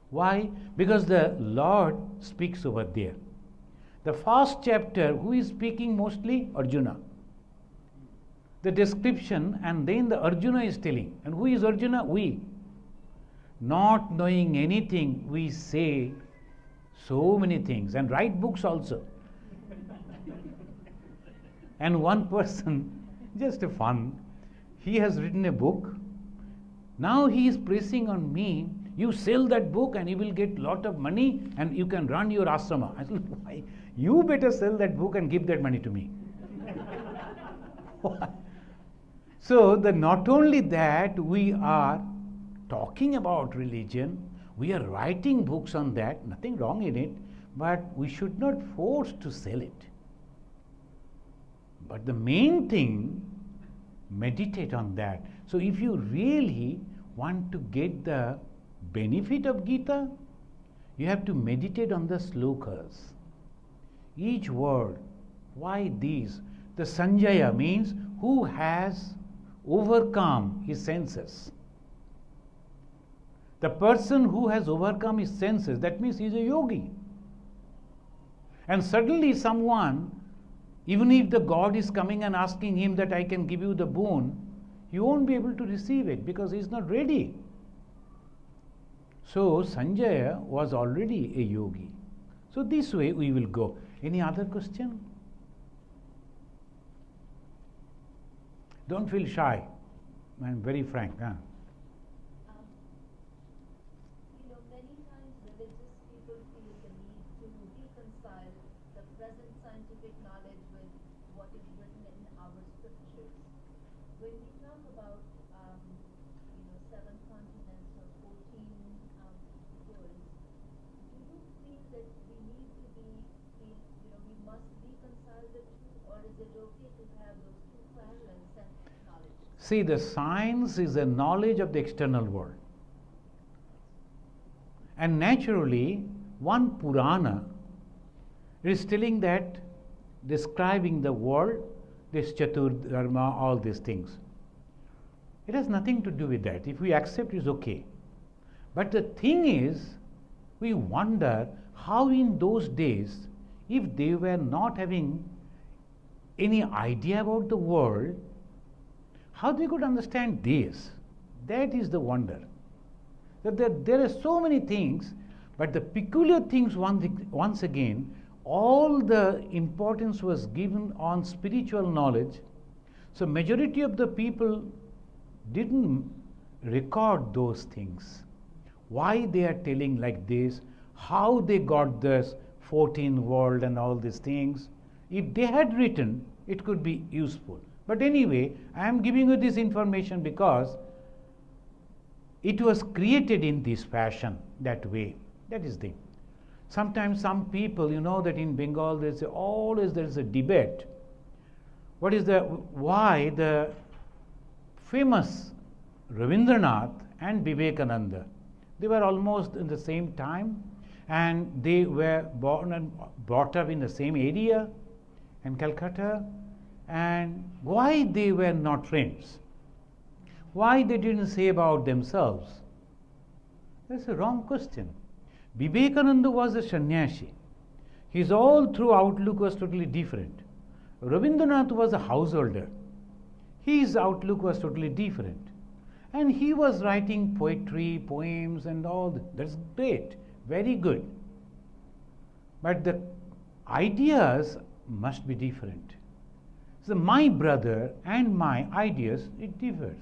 Why? Because the Lord speaks over there. The first chapter, who is speaking mostly? Arjuna. The description, and then the Arjuna is telling. And who is Arjuna? We. Not knowing anything, we say so many things and write books also. And one person, just a fun, he has written a book. Now he is pressing on me, you sell that book and you will get lot of money and you can run your ashrama. I said, why? You better sell that book and give that money to me. So not only that we are talking about religion, we are writing books on that, nothing wrong in it, but we should not force to sell it. But the main thing, meditate on that. So if you really want to get the benefit of Gita, you have to meditate on the slokas. Each word, why these? The Sanjaya means who has overcome his senses. The person who has overcome his senses, that means he is a yogi. And suddenly someone, even if the God is coming and asking him that I can give you the boon, he won't be able to receive it because he is not ready. So Sanjaya was already a yogi. So this way we will go. Any other question? Don't feel shy. I am very frank. Many times religious people feel the need to reconcile the present scientific knowledge with what is written in our scriptures. When we talk about, 7 continents or 14 worlds, do you feel that we need to we must reconcile the two, or is it okay to have those two parallel scientific knowledge? See, the science is a knowledge of the external world. And naturally, one Purana is telling that, describing the world, this Chatur Dharma, all these things. It has nothing to do with that. If we accept, it's okay. But the thing is, we wonder how in those days, if they were not having any idea about the world, how they could understand this. That is the wonder. That there are so many things, but the peculiar things, once again, all the importance was given on spiritual knowledge. So majority of the people didn't record those things. Why they are telling like this, how they got this 14th world and all these things. If they had written, it could be useful. But anyway, I am giving you this information because it was created in this fashion, that way. That is the. Sometimes some people, you know that in Bengal there is a debate. Why the famous Rabindranath and Vivekananda, they were almost in the same time, and they were born and brought up in the same area in Calcutta, and why they were not friends? Why they didn't say about themselves? That's a wrong question. Vivekananda was a sannyasi. His all through outlook was totally different. Rabindranath was a householder. His outlook was totally different. And he was writing poetry, poems and all. That's great, very good. But the ideas must be different. So my brother and my ideas, it differs.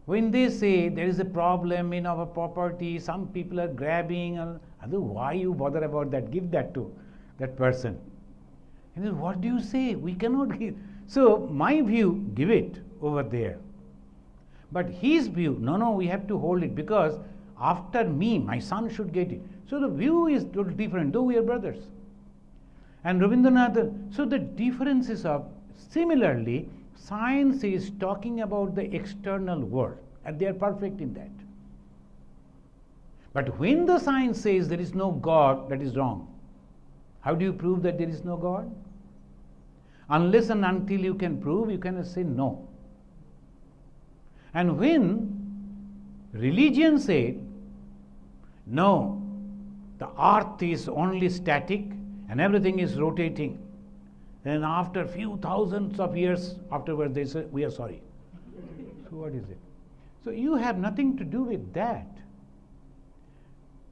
When they say there is a problem in our property, some people are grabbing, why you bother about that? Give that to that person. And then what do you say? We cannot give. So my view, give it over there. But his view, no, we have to hold it because after me, my son should get it. So the view is totally different, though we are brothers. And Rabindranath, so the differences are similarly. Science is talking about the external world, and they are perfect in that. But when the science says there is no God, that is wrong. How do you prove that there is no God? Unless and until you can prove, you cannot say no. And when religion said, no, the earth is only static and everything is rotating, then after few thousands of years afterwards they say, we are sorry. So what is it? So you have nothing to do with that.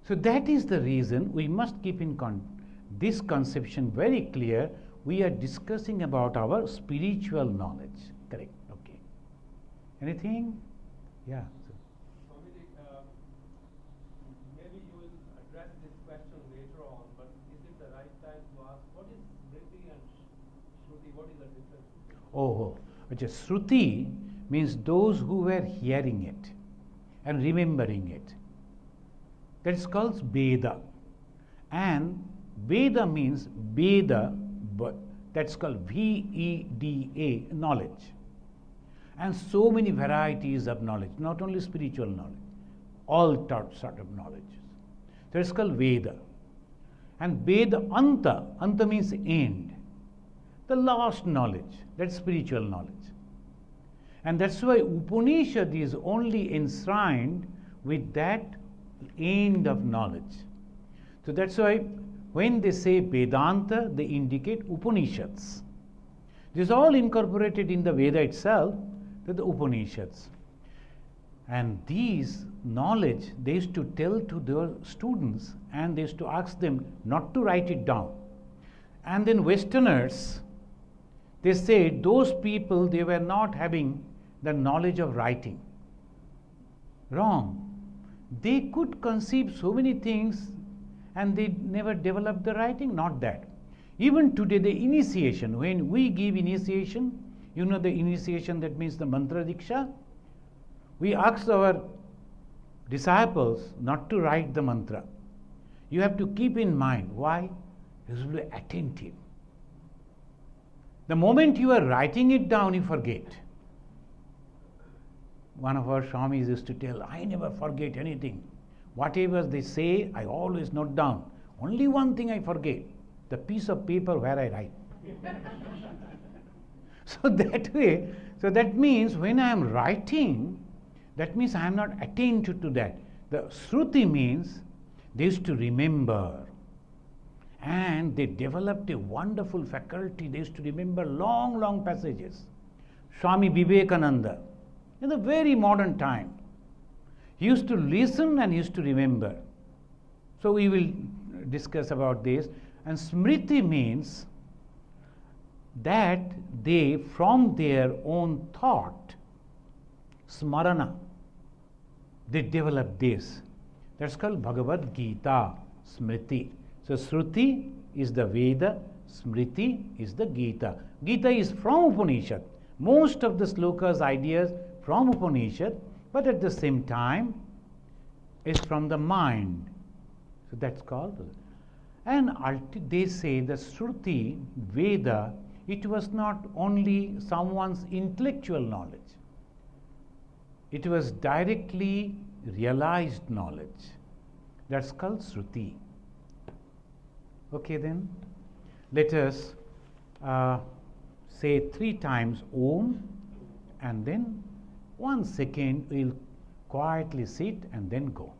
So that is the reason we must keep in this conception very clear. We are discussing about our spiritual knowledge. Correct. Okay. Anything? Yeah. Swamiji, maybe you will address this question later on, but is it the right time to ask what is Smriti and Shruti? What is the difference? Oh, which is Shruti means those who were hearing it and remembering it. That is called Veda. And Veda means Veda, but that's called Veda, knowledge. And so many varieties of knowledge, not only spiritual knowledge, all sort of knowledge. That's called Veda. And Veda Anta means end. The last knowledge, that's spiritual knowledge. And that's why Upanishad is only enshrined with that end of knowledge. So that's why when they say Vedanta, they indicate Upanishads. This is all incorporated in the Veda itself, the Upanishads. And these knowledge, they used to tell to their students and they used to ask them not to write it down. And then Westerners, they said those people, they were not having the knowledge of writing. Wrong. They could conceive so many things and they never developed the writing, not that. Even today, the initiation, when we give initiation, you know the initiation, that means the mantra diksha, we ask our disciples not to write the mantra. You have to keep in mind. Why? You should be attentive. The moment you are writing it down, you forget. One of our Swamis used to tell, I never forget anything. Whatever they say, I always note down. Only one thing I forget, the piece of paper where I write. So that way, so that means when I am writing, that means I am not attentive to that. The Shruti means they used to remember. And they developed a wonderful faculty. They used to remember long, long passages. Swami Vivekananda, in the very modern time, He used to listen and he used to remember. So we will discuss about this. And Smriti means that they, from their own thought, Smarana, they develop this. That's called Bhagavad Gita, Smriti. So Shruti is the Veda, Smriti is the Gita. Gita is from Upanishad. Most of the slokas, ideas from Upanishad, but at the same time is from the mind. So that's called. And they say the Shruti, Veda, it was not only someone's intellectual knowledge. It was directly realized knowledge. That's called Shruti. Okay then, let us say 3 times Om, and then 1 second we'll quietly sit and then go.